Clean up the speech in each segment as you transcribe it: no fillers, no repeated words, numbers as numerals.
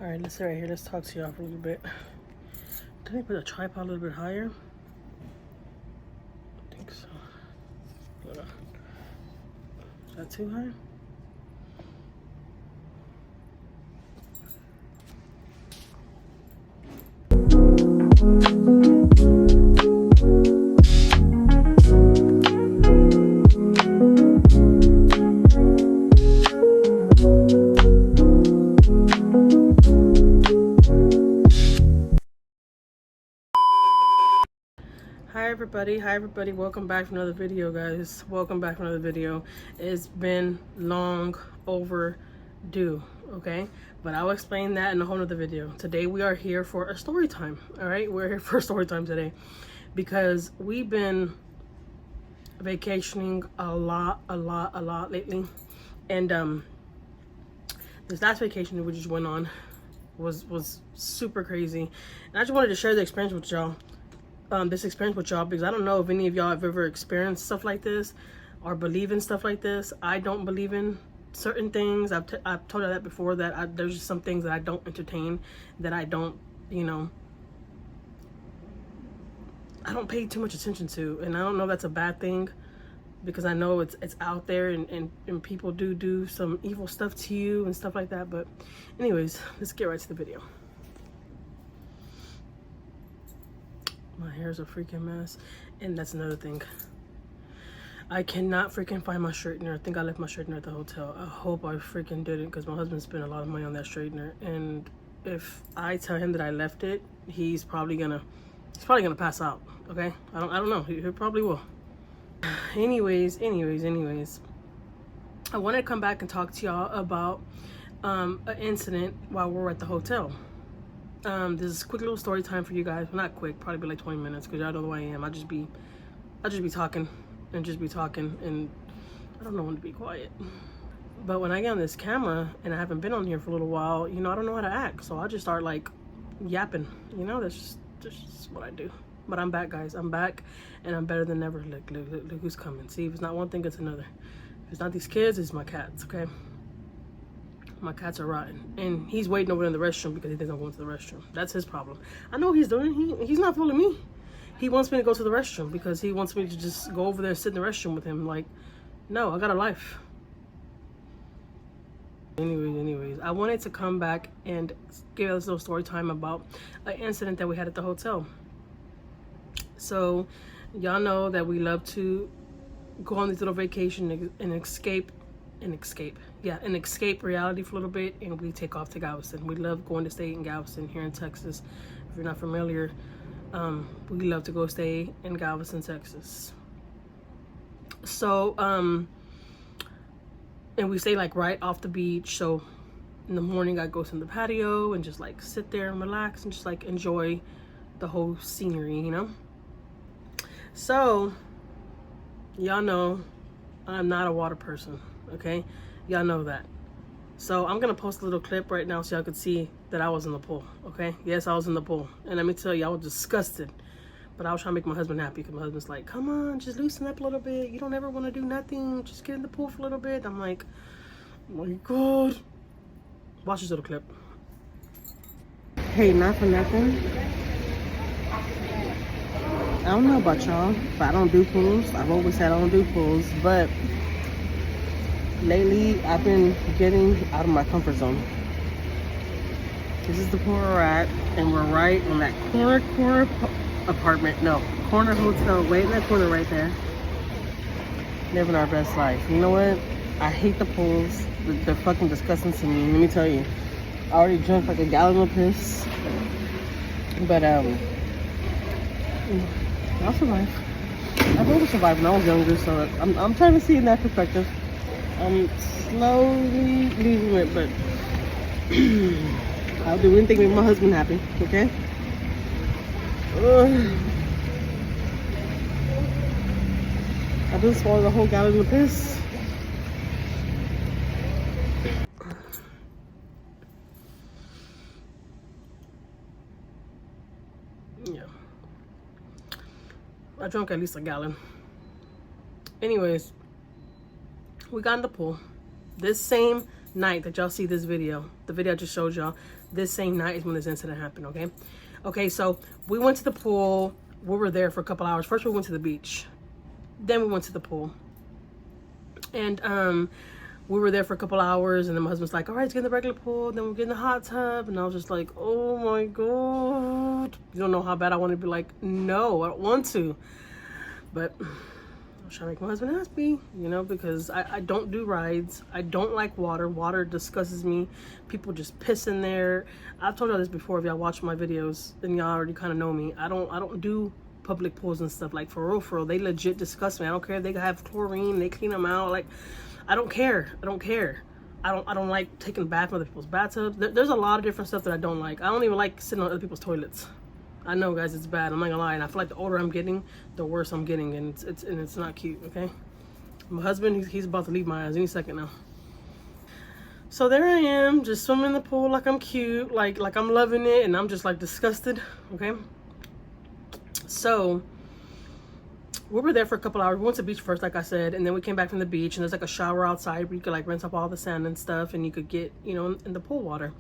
All right, let's sit right here. Let's talk to y'all for a little bit. Did I put a tripod a little bit higher? I think so. Hold on. Is that too high? Hi everybody, welcome back for another video, guys. Welcome back for another video. It's been long overdue, okay, but I'll explain that in a whole nother video. Today we are here for a story time. All right, we're here for a story time today because we've been vacationing a lot lately, and this last vacation we just went on was super crazy, and I just wanted to share the experience with y'all. This experience with y'all, because I don't know if any of y'all have ever experienced stuff like this or believe in stuff like this. I don't believe in certain things. I've told you that before, that there's just some things that I don't entertain, that I don't, I don't pay too much attention to. And I don't know if that's a bad thing, because I know it's out there, and people do some evil stuff to you and stuff like that. But anyways, let's get right to the video. My hair's a freaking mess, and that's another thing. I cannot freaking find my straightener. I think I left my straightener at the hotel. I hope I freaking didn't, because my husband spent a lot of money on that straightener, and if I tell him that I left it, he's probably gonna pass out. Okay, I don't know. He probably will. Anyways, I want to come back and talk to y'all about an incident while we're at the hotel. This is a quick little story time for you guys. Well, not quick, probably be like 20 minutes, because y'all know who I am. I'll just be talking and I don't know when to be quiet. But when I get on this camera and I haven't been on here for a little while, I don't know how to act, so I'll just start like yapping. That's just what I do. But I'm back, guys. I'm back, and I'm better than ever. Look who's coming. See, if it's not one thing, it's another. If it's not these kids, it's my cats. Okay. My cats are rotten, and he's waiting over in the restroom because he thinks I'm going to the restroom. That's his problem. I know what he's doing. He's not fooling me. He wants me to go to the restroom because he wants me to just go over there and sit in the restroom with him. Like, no, I got a life. Anyways, I wanted to come back and give us a little story time about an incident that we had at the hotel. So, y'all know that we love to go on these little vacation and escape reality for a little bit, and we take off to Galveston. We love going to stay in Galveston here in Texas. If you're not familiar, we love to go stay in Galveston, Texas. So and we stay like right off the beach, so in the morning I go to the patio and just like sit there and relax and just like enjoy the whole scenery, So y'all know I'm not a water person, okay? Y'all know that. So I'm gonna post a little clip right now so y'all can see that I was in the pool, okay? Yes, I was in the pool. And let me tell you, I was disgusted. But I was trying to make my husband happy, because my husband's like, come on, just loosen up a little bit. You don't ever want to do nothing. Just get in the pool for a little bit. I'm like, oh my God. Watch this little clip. Hey, not for nothing, I don't know about y'all, but I don't do pools. I've always said I don't do pools, but lately I've been getting out of my comfort zone. This is the pool we're at, and we're right on that corner hotel, right in that corner right there. Living our best life. You know what? I hate the pools. They're fucking disgusting to me. Let me tell you. I already drank like a gallon of piss. But I'll survive. I've always survived when I was younger, so I'm trying to see in that perspective. I'm slowly losing it, but I'll do anything to make my husband happy, okay? I just swallowed a whole gallon of piss. Yeah. I drank at least a gallon. Anyways, we got in the pool. This same night that y'all see this video, the video I just showed y'all, this same night is when this incident happened, okay? Okay, so we went to the pool. We were there for a couple hours. First we went to the beach. Then we went to the pool. And we were there for a couple hours, and then my husband's like, all right, let's get in the regular pool, then we'll get in the hot tub. And I was just like, oh my God. You don't know how bad I want to be like, no, I don't want to. But I was trying to make my husband happy, you know, because I don't do rides. I don't like water. Water disgusts me. People just piss in there. I've told y'all this before if y'all watch my videos, and y'all already kind of know me. I don't do public pools and stuff, like for real, they legit disgust me. I don't care if they have chlorine, they clean them out, like I don't care. I don't like taking a bath in other people's bathtubs. There's a lot of different stuff that I don't like. I don't even like sitting on other people's toilets. I know, guys, it's bad. I'm not gonna lie. And I feel like the older I'm getting, the worse I'm getting, and it's not cute. Okay, my husband, he's about to leave my eyes any second now. So there I am, just swimming in the pool like I'm cute, like I'm loving it, and I'm just like disgusted. Okay, so we were there for a couple hours. We went to the beach first, like I said, and then we came back from the beach, and there's like a shower outside where you could like rinse off all the sand and stuff, and you could get, you know, in the pool water.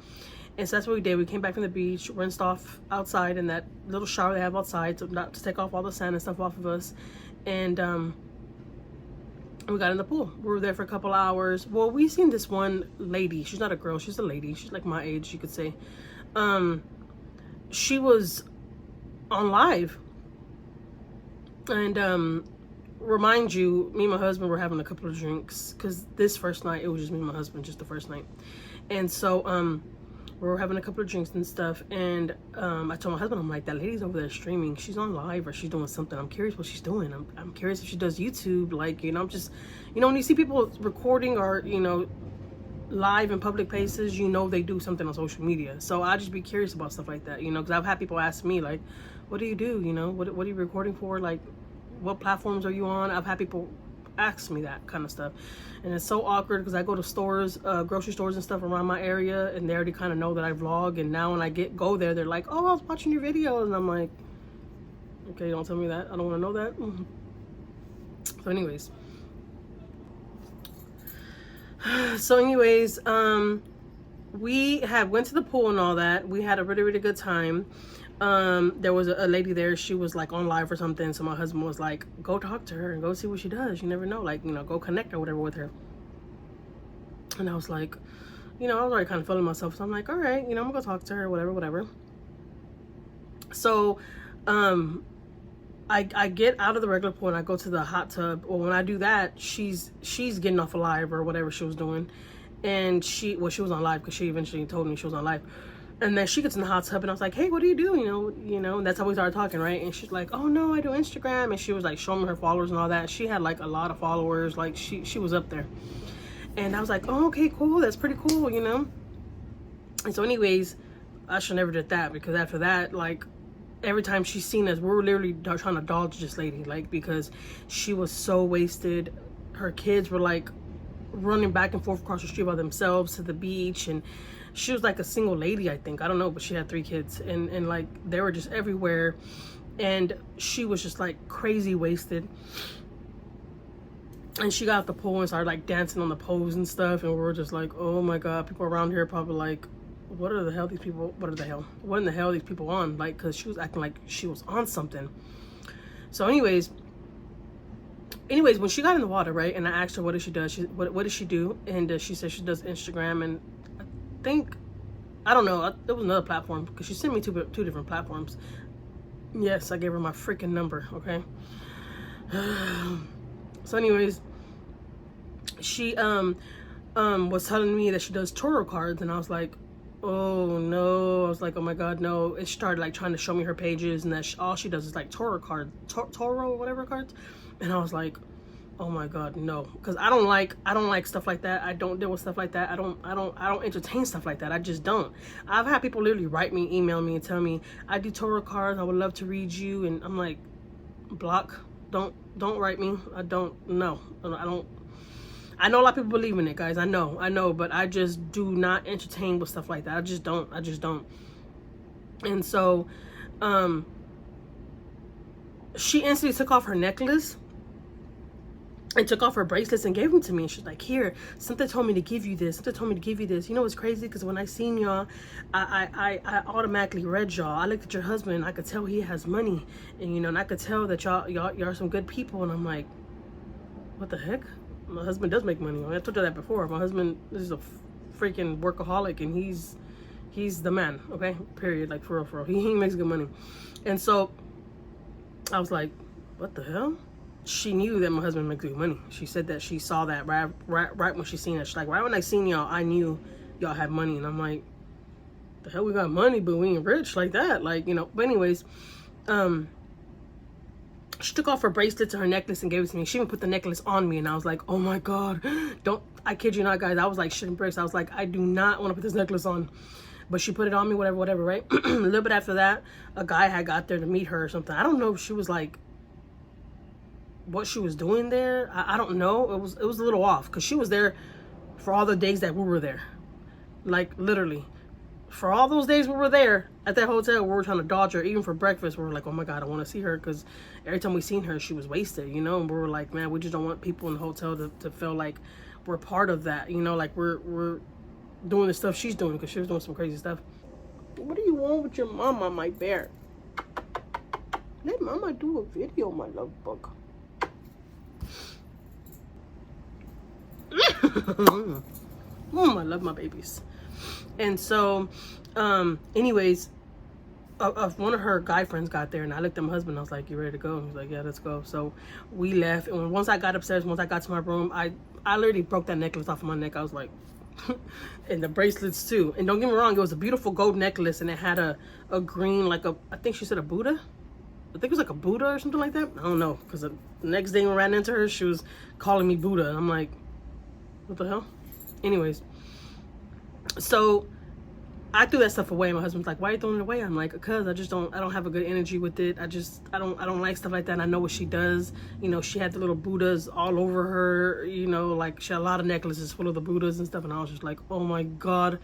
And so that's what we did. We came back from the beach, rinsed off outside in that little shower they have outside, so not to take off all the sand and stuff off of us. And we got in the pool. We were there for a couple hours. Well, we seen this one lady. She's not a girl. She's a lady. She's like my age, you could say. She was on live. And remind you, me and my husband were having a couple of drinks, because this first night it was just me and my husband, just the first night. And so we were having a couple of drinks and stuff, and I told my husband, I'm like, that lady's over there streaming. She's on live, or she's doing something. I'm curious what she's doing. I'm curious if she does YouTube, like, you know. I'm just, you know, when you see people recording or, you know, live in public places, you know they do something on social media. So I just be curious about stuff like that, you know, because I've had people ask me, like, what do you do, you know, what are you recording for, like, what platforms are you on? I've had people ask me that kind of stuff, and it's so awkward because I go to stores, grocery stores and stuff around my area, and they already kind of know that I vlog. And now when I go there, they're like, oh, I was watching your videos, and I'm like, okay, don't tell me that, I don't want to know that. So anyways, we went to the pool and all that. We had a really good time. There was a lady there. She was like on live or something, so my husband was like, go talk to her and go see what she does. You never know, like, you know, go connect or whatever with her. And I was like, you know, I was already kind of feeling myself, so I'm like, all right, you know, I'm gonna go talk to her, whatever. So I get out of the regular pool and I go to the hot tub. Well, when I do that, she's getting off a live or whatever she was doing, and she was on live, because she eventually told me she was on live. And then she gets in the hot tub, and I was like, hey, what do you do? You know, and that's how we started talking, right? And she's like, oh no, I do Instagram. And she was like showing me her followers and all that. She had like a lot of followers, like she was up there. And I was like, oh, okay, cool, that's pretty cool, you know. And so anyways, I should never did that, because after that, like, every time she's seen us, we were literally trying to dodge this lady, like, because she was so wasted. Her kids were like running back and forth across the street by themselves to the beach, and she was like a single lady, I think, I don't know, but she had 3 kids, and like they were just everywhere, and she was just like crazy wasted. And she got out the pool and started like dancing on the pose and stuff, and we were just like, oh my god, people around here are probably like, what in the hell these people on, like, because she was acting like she was on something. So anyways, when she got in the water, right, and I asked her what does she do, what does she do, and she said she does Instagram, and I don't know, there was another platform, because she sent me two different platforms. Yes, I gave her my freaking number, okay. So anyways, she was telling me that she does tarot cards, and I was like, oh no. I was like, oh my god, no. And she started like trying to show me her pages, and that all she does is like tarot cards, tarot whatever cards. And I was like, oh my god, no, because I don't like stuff like that. I don't deal with stuff like that. I don't entertain stuff like that. I just don't. I've had people literally write me, email me, and tell me, I do tarot cards, I would love to read you, and I'm like, block. Don't write me. I don't know. I know a lot of people believe in it, guys. I know, but I just do not entertain with stuff like that. I just don't. And so she instantly took off her necklace, and took off her bracelets and gave them to me. And she's like, here, something told me to give you this. Something told me to give you this. You know what's crazy? Because when I seen y'all, I automatically read y'all. I looked at your husband and I could tell he has money. And, you know, and I could tell that y'all are some good people. And I'm like, what the heck? My husband does make money. I told you that before. My husband is a freaking workaholic, and he's the man, okay? Period. Like, for real, for real. He makes good money. And so I was like, what the hell? She knew that my husband makes good money. She said that she saw that right when she seen it. She's like, right when I seen y'all, I knew y'all had money. And I'm like, the hell, we got money, but we ain't rich like that. Like, you know, but anyways, she took off her bracelets and her necklace and gave it to me. She even put the necklace on me, and I was like, oh my God, don't, I kid you not, guys. I was like shitting bricks. I was like, I do not want to put this necklace on. But she put it on me, whatever, right? A little bit after that, a guy had got there to meet her or something. I don't know if she was like, what she was doing there. I don't know. It was a little off, because she was there for all the days that we were there. Like, literally. For all those days we were there at that hotel, we were trying to dodge her. Even for breakfast, we were like, oh my God, I want to see her. Because every time we seen her, she was wasted, you know? And we were like, man, we just don't want people in the hotel to feel like we're part of that, you know? Like, we're doing the stuff she's doing, because she was doing some crazy stuff. What do you want with your mama, my bear? Let mama do a video, my love bug. I love my babies. And so, anyways, one of her guy friends got there, and I looked at my husband. I was like, "You ready to go?" He's like, "Yeah, let's go." So we left, and once I got upstairs, once I got to my room, I literally broke that necklace off of my neck. I was like, and the bracelets too. And don't get me wrong, it was a beautiful gold necklace, and it had a green, like I think she said a Buddha. I think it was like a Buddha or something like that. I don't know, because the next day when I ran into her, she was calling me Buddha, and I'm like, what the hell? Anyways, so I threw that stuff away. My husband's like, why are you throwing it away? I'm like, because I don't have a good energy with it. I don't like stuff like that. And I know what she does. You know, she had the little Buddhas all over her, you know, like she had a lot of necklaces full of the Buddhas and stuff. And I was just like, oh my God.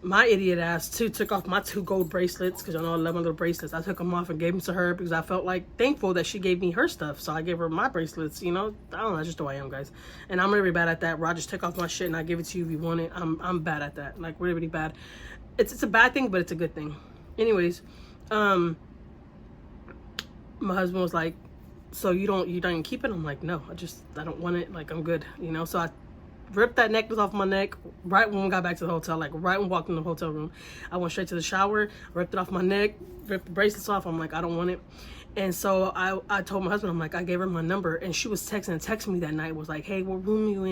My idiot ass too took off my 2 gold bracelets, because I know I love my little bracelets. I took them off and gave them to her because I felt like thankful that she gave me her stuff. So I gave her my bracelets, you know. I don't know, that's just the way I am, guys. And I'm really bad at that, where I just take off my shit and I give it to you if you want it. I'm bad at that, like really, really bad. It's a bad thing, but it's a good thing. Anyways, my husband was like, so you don't keep it? I'm like, no, I don't want it. Like, I'm good, you know. So I ripped that necklace off my neck right when we got back to the hotel, like right when we walked in the hotel room. I went straight to the shower, ripped it off my neck, ripped the bracelets off. I'm like, I don't want it. And so I told my husband, I'm like, I gave her my number, and she was texting me that night, was like, hey, what room you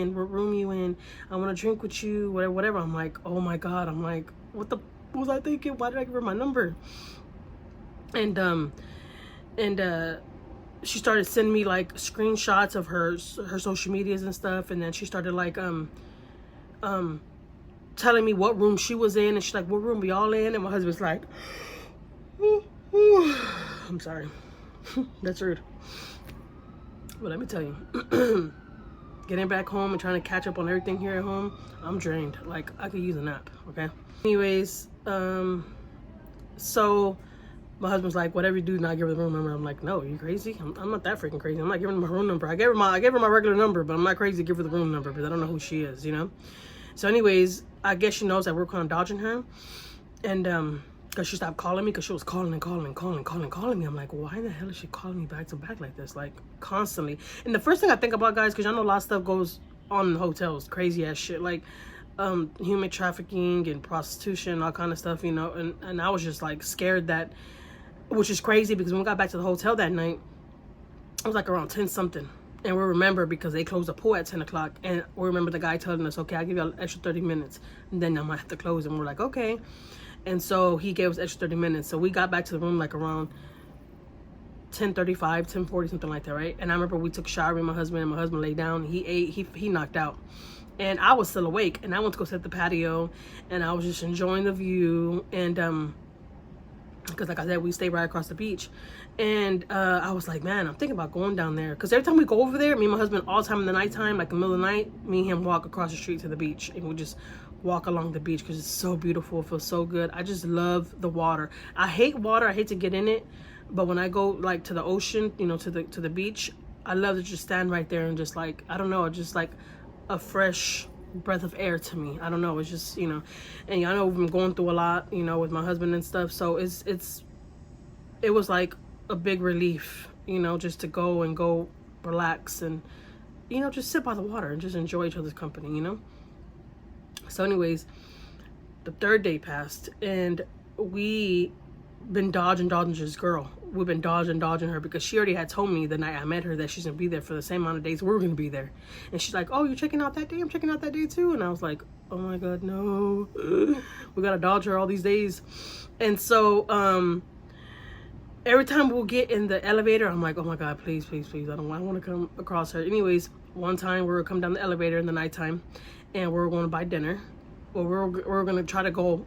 in? I want to drink with you, whatever. I'm like, oh my God. I'm like, what was I thinking? Why did I give her my number? And she started sending me like screenshots of her social medias and stuff, and then she started like telling me what room she was in, and she's like, what room we all in? And my husband's like, I'm sorry. That's rude. But let me tell you, getting back home and trying to catch up on everything here at home, I'm drained. Like, I could use a nap, okay? Anyways, so my husband's like, whatever you do, not give her the room number. I'm like, no, are you crazy? I'm not that freaking crazy. I'm not giving her my room number. I gave her my regular number, but I'm not crazy to give her the room number because I don't know who she is, you know? So anyways, I guess she knows that we're kind of dodging her. And, because she stopped calling me, because she was calling me. I'm like, why the hell is she calling me back to back like this? Like, constantly. And the first thing I think about, guys, because I know a lot of stuff goes on in hotels, crazy ass shit, like human trafficking and prostitution, all kind of stuff, you know. And I was just like scared that, which is crazy, because when we got back to the hotel that night, it was like around 10 something. And we remember, because they closed the pool at 10 o'clock. And we remember the guy telling us, okay, I'll give you an extra 30 minutes. And then I might have to close. And we're like, okay. And so he gave us extra 30 minutes. So we got back to the room like around 10:35, 10:40, something like that, right? And I remember we took a shower with my husband, and my husband laid down. He ate, he knocked out. And I was still awake, and I went to go sit at the patio, and I was just enjoying the view. And because like I said, we stayed right across the beach. And I was like, man, I'm thinking about going down there, because every time we go over there, me and my husband, all the time in the nighttime, like in the middle of the night, me and him walk across the street to the beach, and we just walk along the beach, because it's so beautiful. It feels so good. I just love the water. I hate water. I hate to get in it, but when I go like to the ocean, you know, to the beach, I love to just stand right there and just like, I don't know, just like a fresh breath of air to me. I don't know, it's just, you know, and y'all know I'm going through a lot, you know, with my husband and stuff, so it was like a big relief, you know, just to go relax and, you know, just sit by the water and just enjoy each other's company, you know. So anyways, the third day passed, and we been dodging this girl. We've been dodging her because she already had told me the night I met her that she's gonna be there for the same amount of days we're gonna be there. And she's like, oh, you're checking out that day? I'm checking out that day too. And I was like, oh my god, no. We gotta dodge her all these days. And so every time we'll get in the elevator, I'm like, oh my god, please, please, please, I want to come across her. Anyways, one time we were coming down the elevator in the nighttime, and we were going to buy dinner. Well, we were going to try to go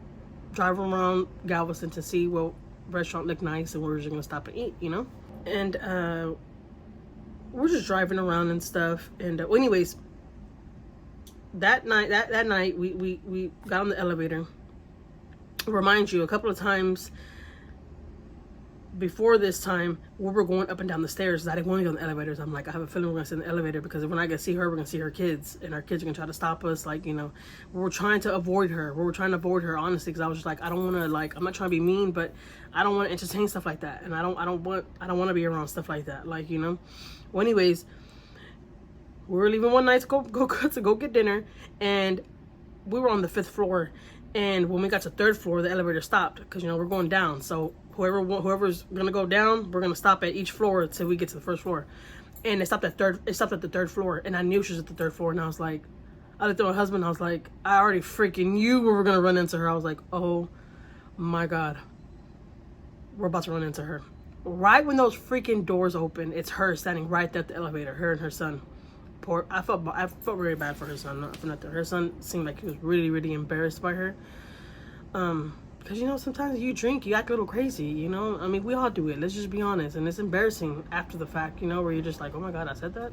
drive around Galveston to see what restaurant looked nice, and we were just going to stop and eat, you know. And we're just driving around and stuff. And well, anyways, that night we got on the elevator. Remind you, a couple of times before this time, we were going up and down the stairs. I didn't want to go in the elevators. I'm like, I have a feeling we're gonna sit in the elevator because when I get to see her, we're gonna see her kids, and our kids are gonna try to stop us. Like, you know, we were trying to avoid her. We were trying to avoid her, honestly, because I was just like, I don't want to, like, I'm not trying to be mean, but I don't want to entertain stuff like that, and I don't want to be around stuff like that, like, you know. Well, anyways, we were leaving one night to go get dinner, and we were on the 5th floor. And when we got to 3rd floor, the elevator stopped because, you know, we're going down. So whoever's gonna go down, we're gonna stop at each floor until we get to the 1st floor. And it stopped at the 3rd floor, and I knew she was at the 3rd floor. And I was like, I looked at my husband. I was like, I already freaking knew we were gonna run into her. I was like, oh my god, we're about to run into her. Right when those freaking doors open, it's her standing right there at the elevator. Her and her son. Poor, I felt really bad for her son, not for nothing. Her son seemed like he was really, really embarrassed by her. Because, you know, sometimes you drink, you act a little crazy, you know? I mean, we all do it, let's just be honest. And it's embarrassing after the fact, you know, where you're just like, oh my god, I said that?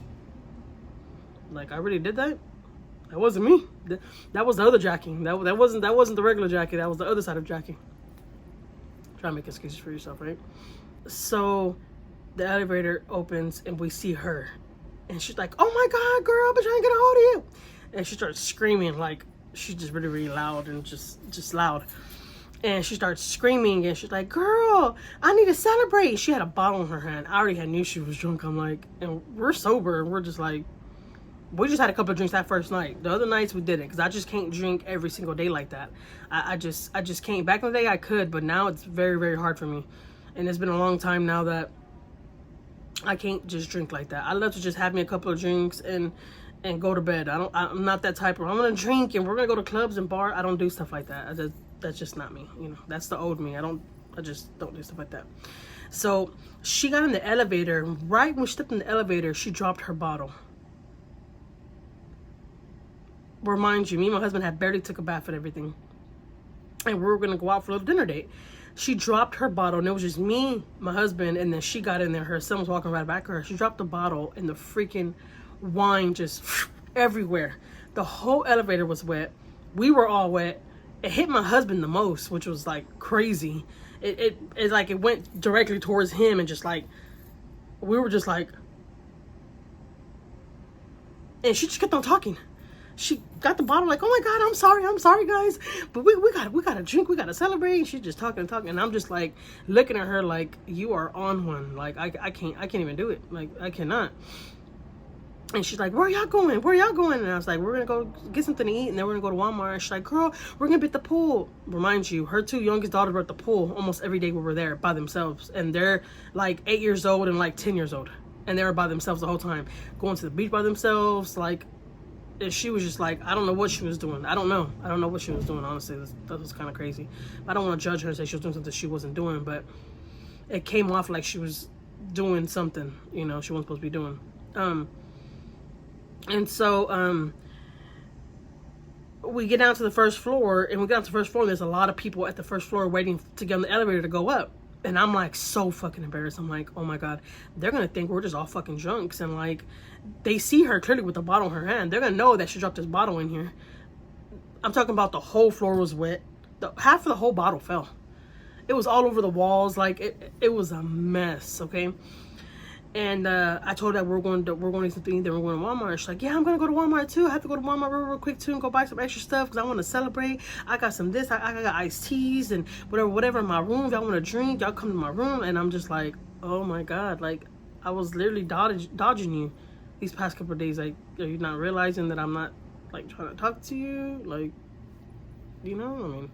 Like, I really did that? That wasn't me. That was the other Jackie. That wasn't the regular Jackie. That was the other side of Jackie. Try to make excuses for yourself, right? So, the elevator opens, and we see her. And she's like, oh my god, girl, I've been trying to get a hold of you. And she starts screaming, like, she's just really, really loud and just loud. And she starts screaming, and she's like, girl, I need to celebrate. She had a bottle in her hand. I already knew she was drunk. I'm like, and we're sober, and we're just like, we just had a couple of drinks that first night. The other nights we didn't, because I just can't drink every single day like that. I just can't. Back in the day I could, but now it's very, very hard for me. And it's been a long time now that I can't just drink like that. I love to just have me a couple of drinks and go to bed. I'm not that type of, I'm gonna drink and we're gonna go to clubs and bar. I don't do stuff like that. That's just not me, you know. That's the old me. I just don't do stuff like that. So she got in the elevator. Right when she stepped in the elevator, she dropped her bottle. Remind you, me and my husband had barely took a bath and everything, and we were gonna go out for a little dinner date. She dropped her bottle, and it was just me, my husband, and then she got in there. Her son was walking right back to her. She dropped the bottle, and the freaking wine just everywhere. The whole elevator was wet. We were all wet. It hit my husband the most, which was like crazy. It like it went directly towards him, and just like we were just like, and she just kept on talking. She got the bottle like, oh my god, I'm sorry guys, but we gotta drink, we gotta celebrate. And she's just talking, and I'm just like looking at her like, you are on one. Like I can't even do it. Like I cannot. And she's like, where y'all going? And I was like, we're gonna go get something to eat, and then we're gonna go to Walmart. And she's like, girl, we're gonna be at the pool. Remind you, her 2 youngest daughters were at the pool almost every day we were there by themselves, and they're like 8 years old and like 10 years old, and they were by themselves the whole time, going to the beach by themselves. Like, and she was just like, I don't know what she was doing. I don't know what she was doing, honestly. That was kind of crazy. I don't want to judge her and say she was doing something she wasn't doing, but it came off like she was doing something, you know, she wasn't supposed to be doing. And so we get down to the 1st floor, and we get down to the 1st floor, and there's a lot of people at the 1st floor waiting to get on the elevator to go up. And I'm like so fucking embarrassed. I'm like, oh my god, they're gonna think we're just all fucking drunks, and like they see her clearly with the bottle in her hand. They're gonna know that she dropped this bottle in here. I'm talking about the whole floor was wet. Half of the whole bottle fell. It was all over the walls. Like it was a mess. Okay. And I told her that we're going to eat something, then we're going to Walmart. She's like, yeah, I'm going to go to Walmart too. I have to go to Walmart real quick too and go buy some extra stuff because I want to celebrate. I got some this, I got iced teas and whatever in my room. If y'all want to drink, y'all come to my room. And I'm just like, oh my God, like I was literally dodging you these past couple of days. Like, are you not realizing that I'm not like trying to talk to you? Like, you know, I mean,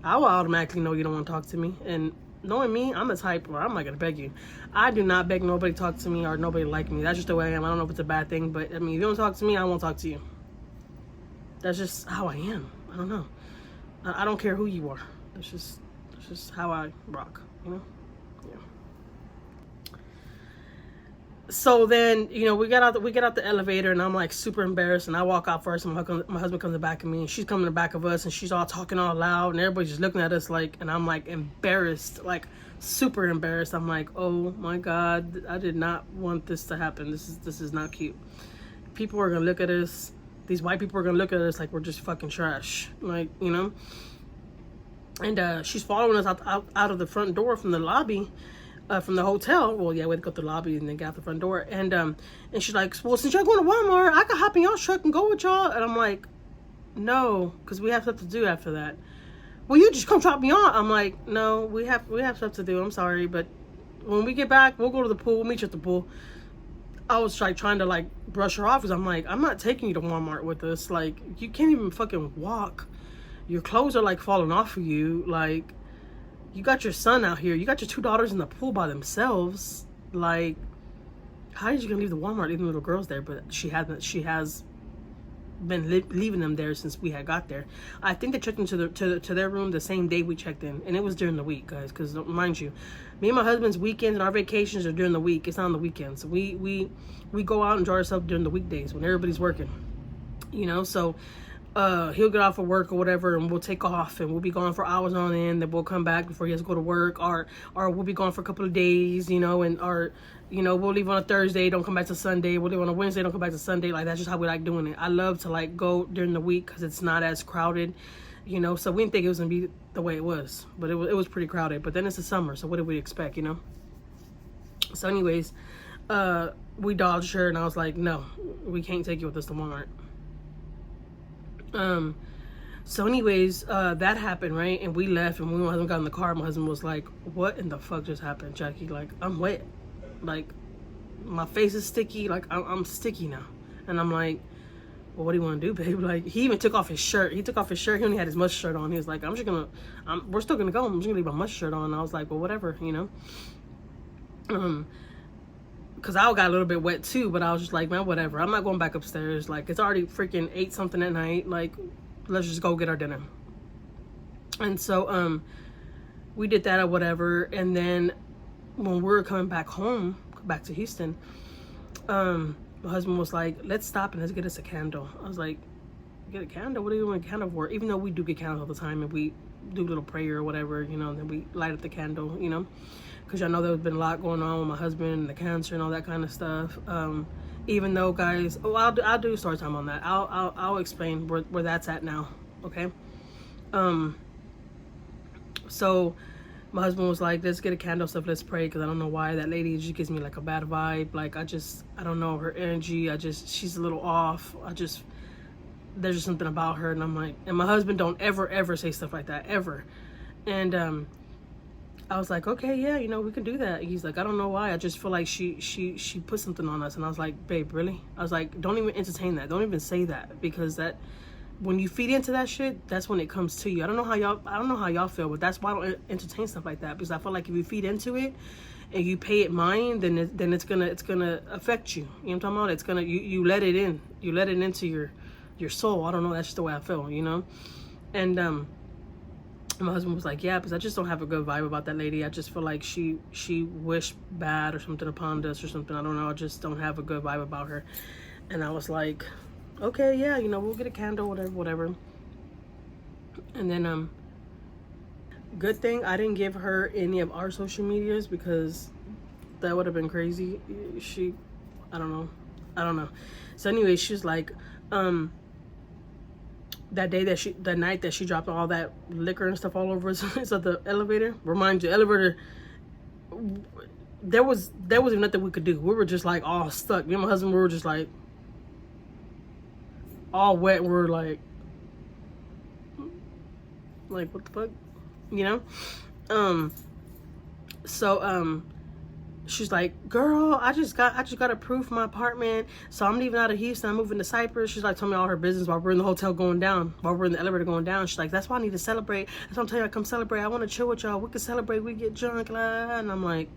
I will automatically know you don't want to talk to me. And knowing me, I'm the type where I'm not gonna beg you. I do not beg nobody to talk to me or nobody like me. That's just the way I am. I don't know if it's a bad thing, but I mean, if you don't talk to me, I won't talk to you. That's just how I am. I don't know. I don't care who you are. That's just how I rock. You know? Yeah. So then, you know, we get out the elevator, and I'm like super embarrassed, and I walk out first, and my husband comes in the back of me, and she's coming in the back of us, and she's all talking all loud, and everybody's just looking at us like, and I'm like embarrassed, like super embarrassed. I'm like, oh my God, I did not want this to happen. This is not cute. People are gonna look at us. These white people are gonna look at us like we're just fucking trash, like, you know. And she's following us out of the front door from the lobby. From the hotel. Well, yeah, we had to go to the lobby and then get out the front door. And she's like, well, since y'all going to Walmart, I can hop in y'all's truck and go with y'all. And I'm like, no, because we have stuff to do after that. Well, you just come drop me off. I'm like, no, we have stuff to do. I'm sorry, but when we get back, we'll go to the pool. We'll meet you at the pool. I was like trying to like brush her off because I'm like, I'm not taking you to Walmart with us. Like, you can't even fucking walk. Your clothes are like falling off of you. Like, you got your son out here. You got your two daughters in the pool by themselves. Like, how are you gonna leave the Walmart leaving little girls there? But she has been leaving them there since we had got there. I think they checked into to their room the same day we checked in, and it was during the week, guys. Because mind you, me and my husband's weekends and our vacations are during the week. It's not on the weekends. We go out and enjoy ourselves during the weekdays when everybody's working. You know, so. He'll get off of work or whatever, and we'll take off, and we'll be gone for hours on end. Then we'll come back before he has to go to work, or we'll be gone for a couple of days, you know, we'll leave on a Thursday, don't come back to Sunday. We'll leave on a Wednesday, don't come back to Sunday. Like, that's just how we like doing it. I love to like go during the week because it's not as crowded, you know. So we didn't think it was gonna be the way it was, but it was pretty crowded. But then it's the summer, so what did we expect, you know? So anyways, we dodged her, and I was like, no, we can't take you with us to Walmart. So anyways, that happened, right? And we left, and when my husband got in the car, my husband was like, what in the fuck just happened, Jackie? Like, I'm wet. Like, my face is sticky. Like, I'm sticky now. And I'm like, well, what do you want to do, babe? Like, he even took off his shirt. He took off his shirt. He only had his must shirt on. He was like, we're still going to go. I'm just going to leave my must shirt on. And I was like, well, whatever, you know? Because I got a little bit wet too, but I was just like, man, whatever. I'm not going back upstairs. Like, it's already freaking 8 something at night. Like, let's just go get our dinner. And so, we did that or whatever. And then when we were coming back home, back to Houston, my husband was like, let's stop and let's get us a candle. I was like, get a candle? What are you doing a candle for? Even though we do get candles all the time and we do a little prayer or whatever, you know, and then we light up the candle, you know. Because I know there's been a lot going on with my husband and the cancer and all that kind of stuff. Even though, guys, I'll do story time on that. I'll explain where that's at now. Okay. So my husband was like, let's get a candle stuff. Let's pray. Because I don't know why that lady just gives me like a bad vibe. Like, I don't know her energy. She's a little off. There's just something about her. And I'm like, and my husband don't ever say stuff like that ever. And I was like, okay, yeah, you know, we can do that. He's like, I don't know why. I just feel like she put something on us. And I was like, babe, really? I was like, don't even entertain that. Don't even say that, because that, when you feed into that shit, that's when it comes to you. I don't know how y'all feel, but that's why I don't entertain stuff like that, because I feel like if you feed into it and you pay it mind, then it's gonna affect you. You know what I'm talking about? It's gonna, you let it in. You let it into your soul. I don't know. That's just the way I feel, you know? And my husband was like, yeah, because I just don't have a good vibe about that lady. I just feel like she wished bad or something upon us or something. I don't know. I just don't have a good vibe about her. And I was like, okay, yeah, you know, we'll get a candle, whatever. And then, good thing I didn't give her any of our social medias, because that would have been crazy. I don't know. So anyway, she was like, that night that she dropped all that liquor and stuff all over us at the elevator. Remind you, elevator, there wasn't nothing we could do. We were just like all stuck. Me and my husband, we were just like all wet. We were like what the fuck, you know? So she's like, girl, I just got approved for my apartment, so I'm leaving out of Houston, I'm moving to Cyprus. She's like, told me all her business while we're in the hotel going down, while we're in the elevator going down. She's like, that's why I need to celebrate. That's why I'm telling you, I come celebrate. I want to chill with y'all. We can celebrate. We get drunk, and I'm like,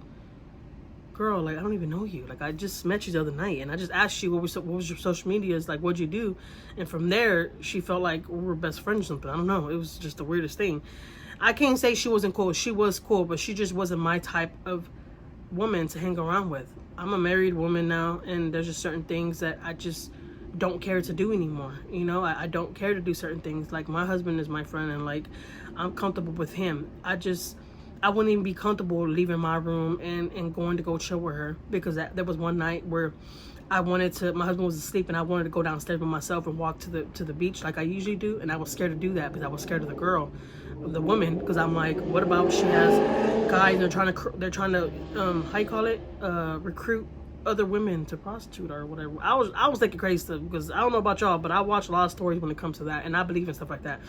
girl, like, I don't even know you. Like, I just met you the other night, and I just asked you what was your social medias, like, what'd you do? And from there, she felt like we were best friends or something. I don't know. It was just the weirdest thing. I can't say she wasn't cool. She was cool, but she just wasn't my type of woman to hang around with. I'm a married woman now, and there's just certain things that I just don't care to do anymore. You know, I don't care to do certain things. Like, my husband is my friend, and like, I'm comfortable with him. I wouldn't even be comfortable leaving my room and going to go chill with her, because there was one night where my husband was asleep, and I wanted to go downstairs by myself and walk to the beach like I usually do, and I was scared to do that because I was scared of the woman, because I'm like, what about she has guys, they're trying to how you call it, recruit other women to prostitute or whatever. I was thinking crazy stuff, because I don't know about y'all, but I watch a lot of stories when it comes to that, and I believe in stuff like that.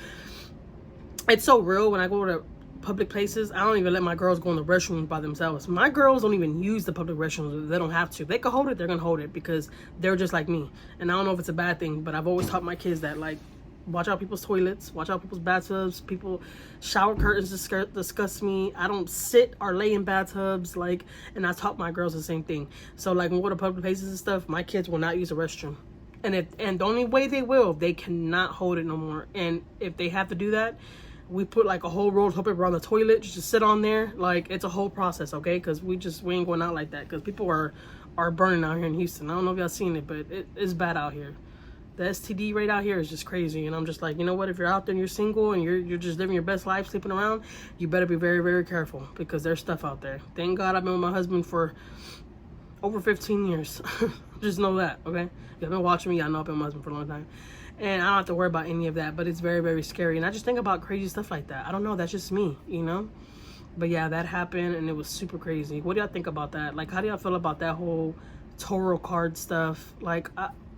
It's so real. When I go to public places, I don't even let my girls go in the restrooms by themselves. My girls don't even use the public restrooms. They don't have to. If they can hold it, they're gonna hold it, because they're just like me. And I don't know if it's a bad thing, but I've always taught my kids that, like, watch out people's toilets, watch out people's bathtubs. People shower curtains disgust me. I don't sit or lay in bathtubs, like, and I taught my girls the same thing. So like, when we go to public places and stuff, my kids will not use the restroom. And the only way they will, they cannot hold it no more. And if they have to do that, we put like a whole roll of toilet paper on the toilet just to sit on there. Like, it's a whole process, okay? Because we ain't going out like that, because people are burning out here in Houston. I don't know if y'all seen it, but it's bad out here. The STD rate out here is just crazy. And I'm just like, you know what? If you're out there and you're single and you're just living your best life, sleeping around, you better be very, very careful, because there's stuff out there. Thank God I've been with my husband for over 15 years. Just know that, okay? If you've been watching me, I know I've been with my husband for a long time. And I don't have to worry about any of that, but it's very, very scary. And I just think about crazy stuff like that. I don't know, that's just me, you know? But yeah, that happened, and it was super crazy. What do y'all think about that? Like, how do y'all feel about that whole tarot card stuff? Like,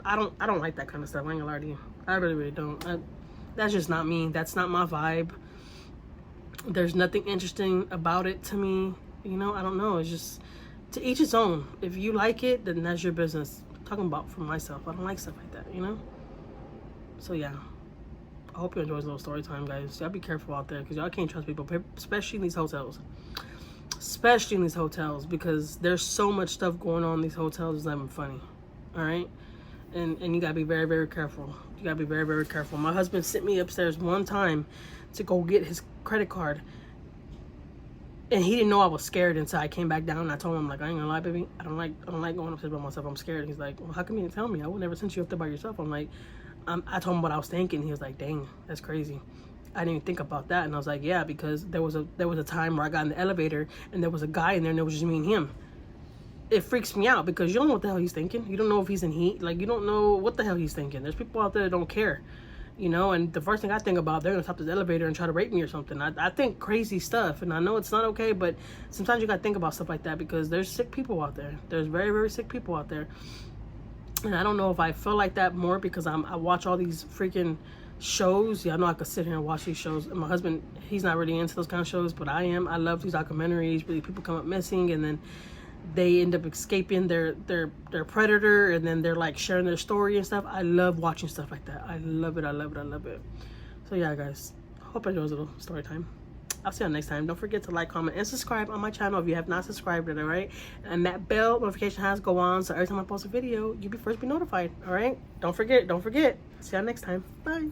I don't like that kind of stuff. I ain't gonna lie to you. I really, really don't. That's just not me. That's not my vibe. There's nothing interesting about it to me. You know, I don't know. It's just, to each his own. If you like it, then that's your business. I'm talking about for myself. I don't like stuff like that, you know? So yeah, I hope you enjoy this little story time, guys. Y'all be careful out there, because y'all can't trust people, especially in these hotels. Especially in these hotels, because there's so much stuff going on in these hotels. It's not even funny. All right? And you gotta be very, very careful. You gotta be very, very careful. My husband sent me upstairs one time to go get his credit card, and he didn't know I was scared until I came back down. And I told him, like, I ain't gonna lie, baby, I don't like going upstairs by myself. I'm scared. He's like, well, how come you didn't tell me? I would never send you up there by yourself. I'm like, I told him what I was thinking. He was like, dang, that's crazy. I didn't even think about that. And I was like, yeah, because there was a time where I got in the elevator and there was a guy in there, and it was just me and him. It freaks me out, because you don't know what the hell he's thinking. You don't know if he's in heat. Like, you don't know what the hell he's thinking. There's people out there that don't care, you know? And the first thing I think about, they're gonna stop this elevator and try to rape me or something. I think crazy stuff, and I know it's not okay, but sometimes you gotta think about stuff like that, because there's sick people out there. There's very, very sick people out there. And I don't know if I feel like that more because I watch all these freaking shows. Yeah, I know I could sit here and watch these shows. And my husband, he's not really into those kind of shows, but I am. I love these documentaries. Really, people come up missing, and then they end up escaping their predator, and then they're like sharing their story and stuff. I love watching stuff like that. I love it. I love it. I love it. So yeah, guys, hope I enjoyed this little story time. I'll see you next time. Don't forget to like, comment, and subscribe on my channel if you have not subscribed yet, all right? And that bell notification has to go on, so every time I post a video, you'll be first be notified, all right? Don't forget. See you next time. Bye.